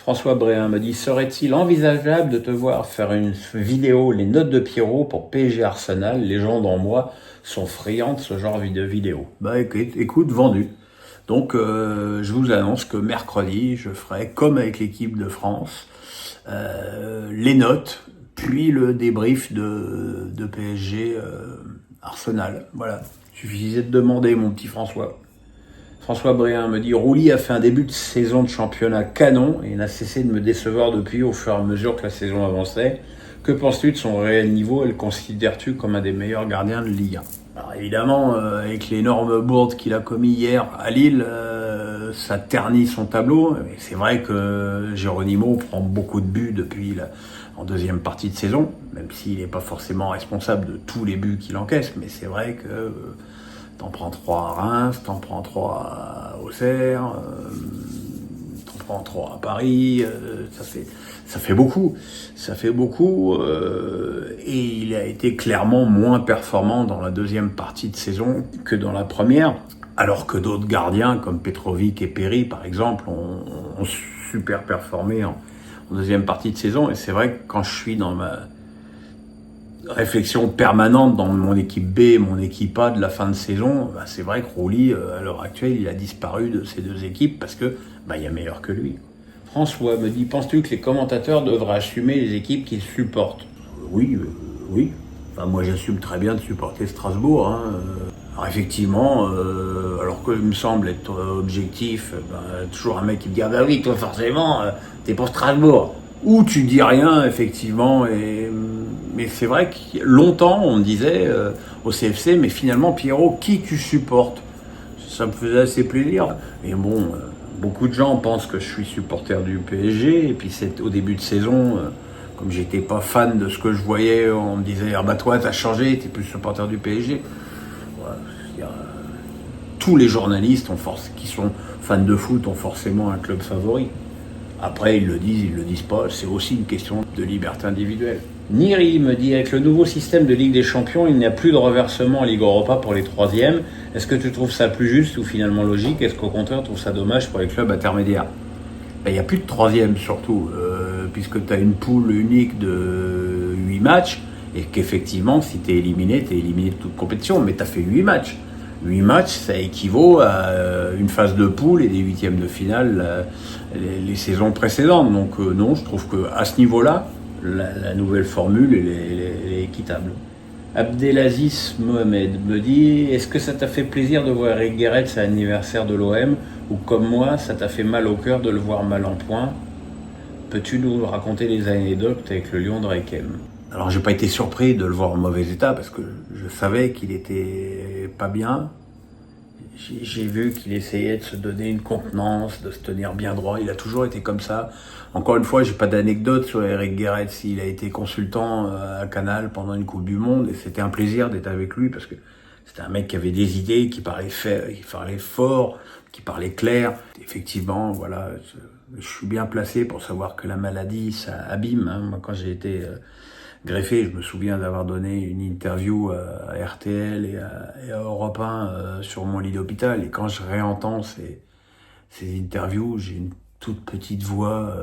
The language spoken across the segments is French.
François Bréhin me dit: serait-il envisageable de te voir faire une vidéo, les notes de Pierrot pour PSG Arsenal? Les gens dans moi sont friands de ce genre de vidéo. Bah écoute, vendu. Donc je vous annonce que mercredi, je ferai comme avec l'équipe de France, les notes, puis le débrief de PSG Arsenal. Voilà, suffisait de demander, mon petit François. François Bréhin me dit: Rouly a fait un début de saison de championnat canon et n'a cessé de me décevoir depuis au fur et à mesure que la saison avançait. Que penses-tu de son réel niveau et le considères-tu comme un des meilleurs gardiens de Ligue 1? Alors évidemment, avec l'énorme bourde qu'il a commis hier à Lille, ça ternit son tableau. Mais c'est vrai que Geronimo prend beaucoup de buts en deuxième partie de saison, même s'il n'est pas forcément responsable de tous les buts qu'il encaisse. Mais c'est vrai que t'en prends 3 à Reims, t'en prends 3 à Auxerre, t'en prends 3 à Paris, ça fait beaucoup. Ça fait beaucoup, et il a été clairement moins performant dans la deuxième partie de saison que dans la première, alors que d'autres gardiens comme Petrovic et Perry, par exemple, ont super performé en deuxième partie de saison. Et c'est vrai que quand je suis dans ma réflexion permanente dans mon équipe B, mon équipe A de la fin de saison, bah c'est vrai que Rouly, à l'heure actuelle, il a disparu de ces deux équipes parce que il y a meilleur que lui. François me dit: penses-tu que les commentateurs devraient assumer les équipes qu'ils supportent? Oui. Enfin, moi, j'assume très bien de supporter Strasbourg. Alors effectivement, alors qu'il me semble être objectif, toujours un mec qui me dit: ah bah oui, toi forcément, t'es pour Strasbourg. Ou tu dis rien, effectivement. Mais c'est vrai que longtemps, on me disait au CFC: mais finalement, Pierrot, qui tu supportes? Ça me faisait assez plaisir. Et bon, beaucoup de gens pensent que je suis supporter du PSG. Et puis c'est au début de saison, comme j'étais pas fan de ce que je voyais, on me disait: ah bah toi, t'as changé, t'es plus supporter du PSG. Ouais, tous les journalistes qui sont fans de foot ont forcément un club favori. Après, ils le disent pas, c'est aussi une question de liberté individuelle. Niri me dit: avec le nouveau système de Ligue des Champions, il n'y a plus de reversement en Ligue Europa pour les troisièmes. Est-ce que tu trouves ça plus juste ou finalement logique? Est-ce qu'au contraire, tu trouves ça dommage pour les clubs intermédiaires? Il n'y a plus de troisième surtout, puisque tu as une poule unique de 8 matchs, et qu'effectivement, si tu es éliminé de toute compétition, mais tu as fait 8 matchs. 8 matchs, ça équivaut à une phase de poule et des huitièmes de finale les saisons précédentes. Donc non, je trouve qu'à ce niveau-là, la nouvelle formule, elle est équitable. Abdelaziz Mohamed me dit: est-ce que ça t'a fait plaisir de voir Eric Guéret à l'anniversaire de l'OM, ou comme moi, ça t'a fait mal au cœur de le voir mal en point? Peux-tu nous raconter les anecdotes avec le Lion de Requiem? Alors j'ai pas été surpris de le voir en mauvais état parce que je savais qu'il était pas bien. J'ai vu qu'il essayait de se donner une contenance, de se tenir bien droit. Il a toujours été comme ça. Encore une fois, j'ai pas d'anecdote sur Eric Guéret. Il a été consultant à Canal pendant une Coupe du Monde et c'était un plaisir d'être avec lui parce que c'était un mec qui avait des idées, qui parlait fort, qui parlait clair. Effectivement, voilà, je suis bien placé pour savoir que la maladie, ça abîme. Moi, quand j'ai été greffé, je me souviens d'avoir donné une interview à RTL et à Europe 1 sur mon lit d'hôpital. Et quand je réentends ces interviews, j'ai une toute petite voix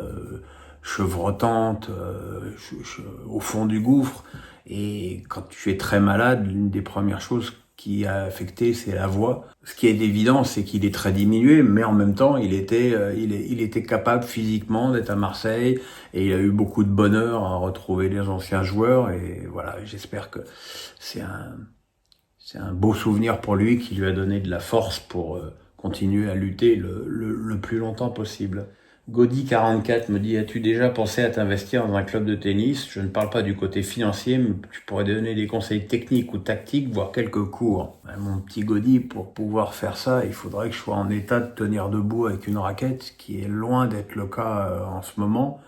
chevrotante, au fond du gouffre. Et quand tu es très malade, l'une des premières choses qui a affecté, c'est la voix. Ce qui est évident, c'est qu'il est très diminué, mais en même temps, il était capable physiquement d'être à Marseille, et il a eu beaucoup de bonheur à retrouver les anciens joueurs, et voilà, j'espère que c'est un beau souvenir pour lui qui lui a donné de la force pour continuer à lutter le plus longtemps possible. Gaudi44 me dit: as-tu déjà pensé à t'investir dans un club de tennis? Je ne parle pas du côté financier, mais tu pourrais donner des conseils techniques ou tactiques, voire quelques cours. Mon petit Gaudi, pour pouvoir faire ça, il faudrait que je sois en état de tenir debout avec une raquette, ce qui est loin d'être le cas en ce moment.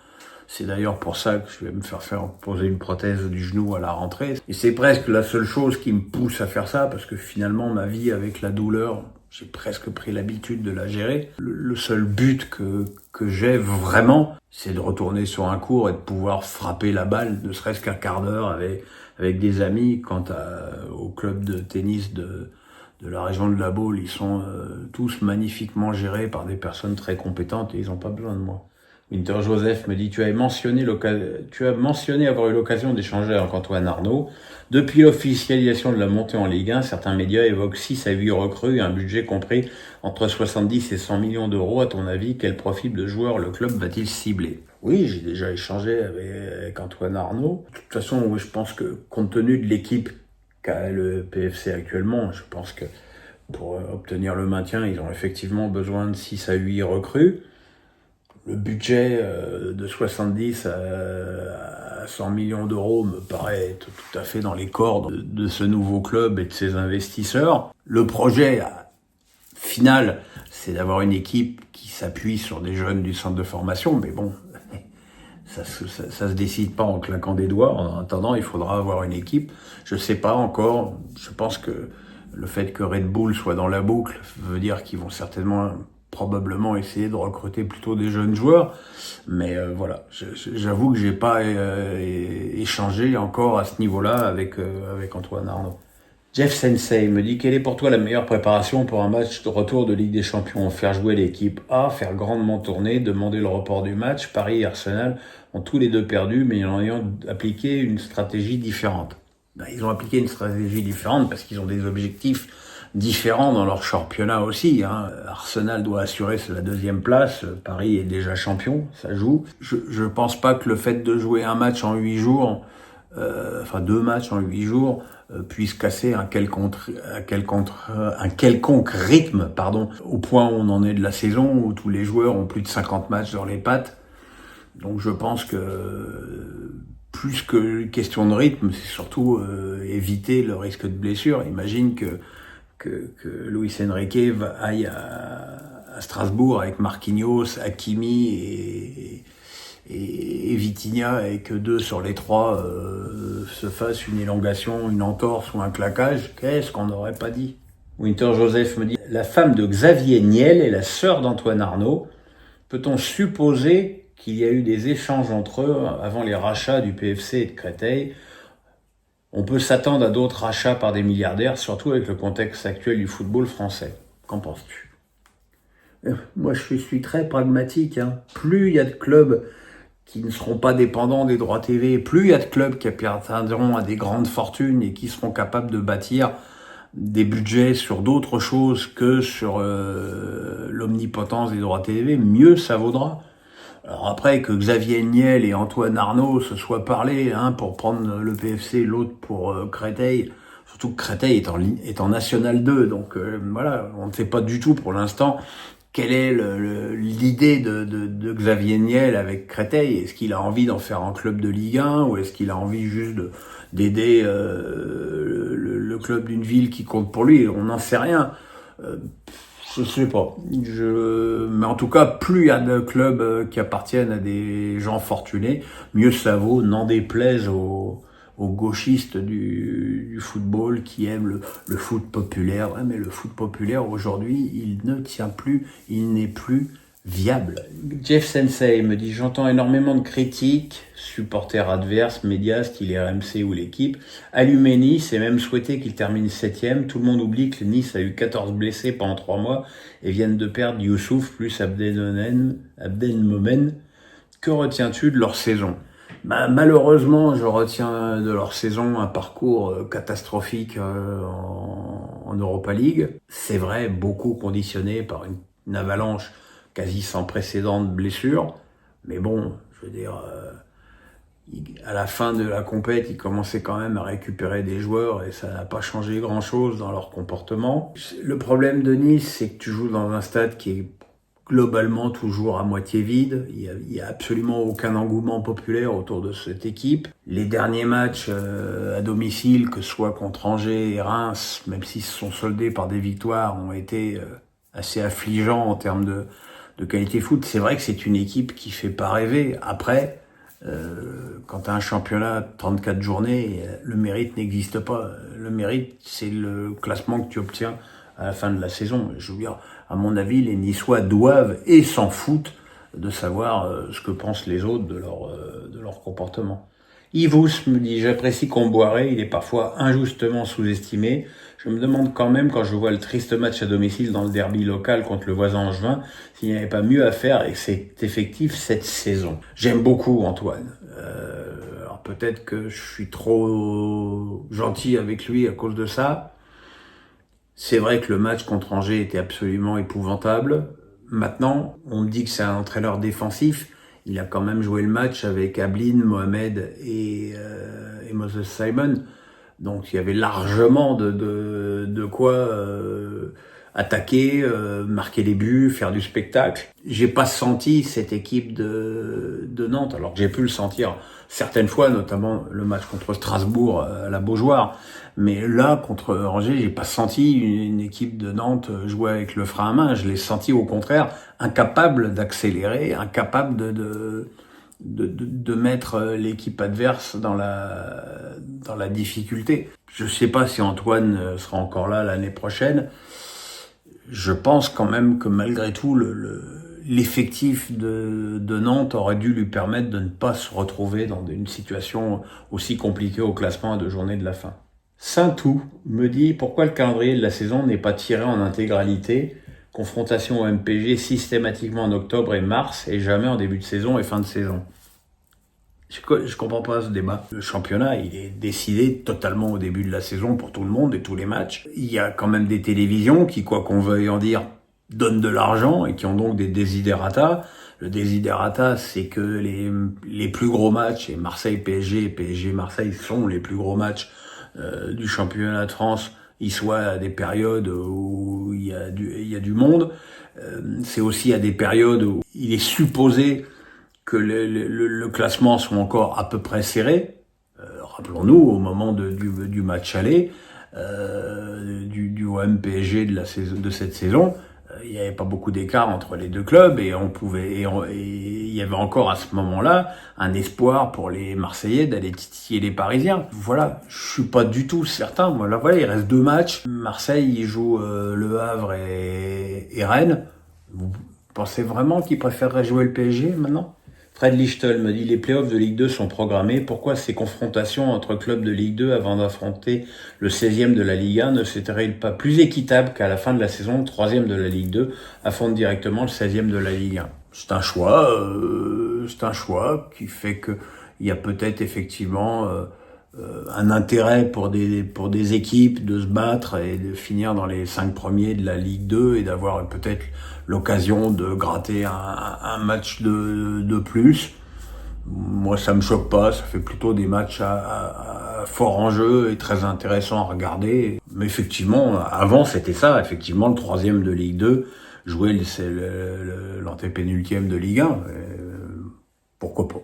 C'est d'ailleurs pour ça que je vais me faire poser une prothèse du genou à la rentrée. Et c'est presque la seule chose qui me pousse à faire ça, parce que finalement, ma vie avec la douleur, j'ai presque pris l'habitude de la gérer. Le seul but que j'ai vraiment, c'est de retourner sur un court et de pouvoir frapper la balle, ne serait-ce qu'un quart d'heure avec des amis. Quant au club de tennis de la région de La Baule, ils sont tous magnifiquement gérés par des personnes très compétentes et ils n'ont pas besoin de moi. Winter Joseph me dit, tu as mentionné avoir eu l'occasion d'échanger avec Antoine Arnaud. Depuis l'officialisation de la montée en Ligue 1, certains médias évoquent 6 à 8 recrues et un budget compris entre 70 et 100 millions d'euros. À ton avis, quel profil de joueur le club va-t-il cibler? Oui, j'ai déjà échangé avec Antoine Arnaud. De toute façon, je pense que compte tenu de l'équipe qu'a le PFC actuellement, je pense que pour obtenir le maintien, ils ont effectivement besoin de 6 à 8 recrues. Le budget de 70 à 100 millions d'euros me paraît être tout à fait dans les cordes de ce nouveau club et de ses investisseurs. Le projet final, c'est d'avoir une équipe qui s'appuie sur des jeunes du centre de formation, mais bon, ça se décide pas en claquant des doigts. En attendant, il faudra avoir une équipe. Je sais pas encore. Je pense que le fait que Red Bull soit dans la boucle veut dire qu'ils vont probablement essayer de recruter plutôt des jeunes joueurs, mais voilà, j'avoue que j'ai pas échangé encore à ce niveau-là avec Antoine Arnaud. Jeff Sensei me dit, quelle est pour toi la meilleure préparation pour un match de retour de Ligue des Champions? Faire jouer l'équipe A, faire grandement tourner, demander le report du match. Paris et Arsenal ont tous les deux perdu, mais en ayant appliqué une stratégie différente. Ils ont appliqué une stratégie différente parce qu'ils ont des objectifs différents dans leur championnat aussi. Arsenal doit assurer la 2e place. Paris est déjà champion, ça joue. Je pense pas que le fait de jouer un match en 8 jours, 2 matchs en 8 jours, puisse casser un quelconque rythme, au point où on en est de la saison, où tous les joueurs ont plus de 50 matchs dans les pattes. Donc je pense que plus que question de rythme, c'est surtout éviter le risque de blessure. Imagine que Luis Enrique aille à Strasbourg avec Marquinhos, Hakimi et Vitinha, et que 2 sur les 3 se fassent une élongation, une entorse ou un claquage. Qu'est-ce qu'on n'aurait pas dit? Winter Joseph me dit, la femme de Xavier Niel est la sœur d'Antoine Arnaud. Peut-on supposer qu'il y a eu des échanges entre eux avant les rachats du PFC et de Créteil? On peut s'attendre à d'autres rachats par des milliardaires, surtout avec le contexte actuel du football français. Qu'en penses-tu? Moi, je suis très pragmatique. Plus il y a de clubs qui ne seront pas dépendants des droits TV, plus il y a de clubs qui appartiendront à des grandes fortunes et qui seront capables de bâtir des budgets sur d'autres choses que sur l'omnipotence des droits TV, mieux ça vaudra. Alors après, que Xavier Niel et Antoine Arnaud se soient parlé pour prendre le PFC, l'autre pour Créteil, surtout que Créteil est en National 2, donc voilà, on ne sait pas du tout pour l'instant quelle est l'idée de Xavier Niel avec Créteil. Est-ce qu'il a envie d'en faire un club de Ligue 1 ou est-ce qu'il a envie juste d'aider le club d'une ville qui compte pour lui? On n'en sait rien. Je sais pas. Mais en tout cas, plus il y a de clubs qui appartiennent à des gens fortunés, mieux ça vaut, n'en déplaise aux gauchistes du football qui aiment le foot populaire. Ouais, mais le foot populaire, aujourd'hui, il ne tient plus, il n'est plus viable. Jeff Sensei me dit, j'entends énormément de critiques, supporters adverses, médias, style RMC ou l'équipe. Allumer Nice et même souhaiter qu'il termine 7e. Tout le monde oublie que Nice a eu 14 blessés pendant 3 mois et viennent de perdre Youssouf plus Abden Momen. Que retiens-tu de leur saison? Malheureusement, je retiens de leur saison un parcours catastrophique en Europa League. C'est vrai, beaucoup conditionné par une avalanche quasi sans précédent de blessures. Mais bon, je veux dire, à la fin de la compète, ils commençaient quand même à récupérer des joueurs et ça n'a pas changé grand-chose dans leur comportement. Le problème de Nice, c'est que tu joues dans un stade qui est globalement toujours à moitié vide. Il y a absolument aucun engouement populaire autour de cette équipe. Les derniers matchs à domicile, que ce soit contre Angers et Reims, même s'ils se sont soldés par des victoires, ont été assez affligeants en termes de qualité foot. C'est vrai que c'est une équipe qui fait pas rêver. Après, quand tu as un championnat de 34 journées, le mérite n'existe pas. Le mérite, c'est le classement que tu obtiens à la fin de la saison. Je veux dire, à mon avis, les Niçois doivent et s'en foutent de savoir ce que pensent les autres de leur comportement. Yvous me dit « J'apprécie Comboiré, il est parfois injustement sous-estimé. Je me demande quand même, quand je vois le triste match à domicile dans le derby local contre le voisin angevin, s'il n'y avait pas mieux à faire avec cet effectif cette saison. » J'aime beaucoup Antoine. Alors peut-être que je suis trop gentil avec lui à cause de ça. C'est vrai que le match contre Angers était absolument épouvantable. Maintenant, on me dit que c'est un entraîneur défensif. Il a quand même joué le match avec Ablin, Mohamed et Moses Simon. Donc il y avait largement de quoi attaquer, marquer des buts, faire du spectacle. J'ai pas senti cette équipe de Nantes, alors que j'ai pu le sentir certaines fois, notamment le match contre Strasbourg à la Beaujoire. Mais là, contre Angers, j'ai pas senti une équipe de Nantes jouer avec le frein à main. Je l'ai senti au contraire incapable d'accélérer, incapable de mettre l'équipe adverse dans la difficulté. Je sais pas si Antoine sera encore là l'année prochaine. Je pense quand même que malgré tout, l'effectif de Nantes aurait dû lui permettre de ne pas se retrouver dans une situation aussi compliquée au classement à 2 journées de la fin. Saint-Tout me dit pourquoi le calendrier de la saison n'est pas tiré en intégralité. Confrontation au MPG systématiquement en octobre et mars et jamais en début de saison et fin de saison. Je comprends pas ce débat. Le championnat, il est décidé totalement au début de la saison pour tout le monde et tous les matchs. Il y a quand même des télévisions qui, quoi qu'on veuille en dire, donnent de l'argent et qui ont donc des desiderata. Le desiderata, c'est que les plus gros matchs, et Marseille-PSG et PSG-Marseille sont les plus gros matchs du championnat de France, ils soient à des périodes où il y a du monde. C'est aussi à des périodes où il est supposé que le classement soit encore à peu près serré. Rappelons-nous, au moment du match aller, du OM PSG de cette saison, il n'y avait pas beaucoup d'écart entre les deux clubs et il y avait encore à ce moment-là un espoir pour les Marseillais d'aller titiller les Parisiens. Voilà, je suis pas du tout certain. Moi, là, voilà, il reste 2 matchs. Marseille, il joue Le Havre et Rennes. Vous pensez vraiment qu'ils préféreraient jouer le PSG maintenant ? Fred Lichtel me dit « Les playoffs de Ligue 2 sont programmés. Pourquoi ces confrontations entre clubs de Ligue 2 avant d'affronter le 16e de la Ligue 1 ne serait-il pas plus équitable qu'à la fin de la saison, le 3e de la Ligue 2 affronte directement le 16e de la Ligue 1 ?» C'est un choix qui fait que il y a peut-être effectivement un intérêt pour des équipes de se battre et de finir dans les 5 premiers de la Ligue 2 et d'avoir peut-être l'occasion de gratter un match de plus. Moi, ça me choque pas. Ça fait plutôt des matchs à fort enjeu et très intéressants à regarder. Mais effectivement, avant, c'était ça. Effectivement, le 3e de Ligue 2 jouait l'antépénultième de Ligue 1. Pourquoi pas?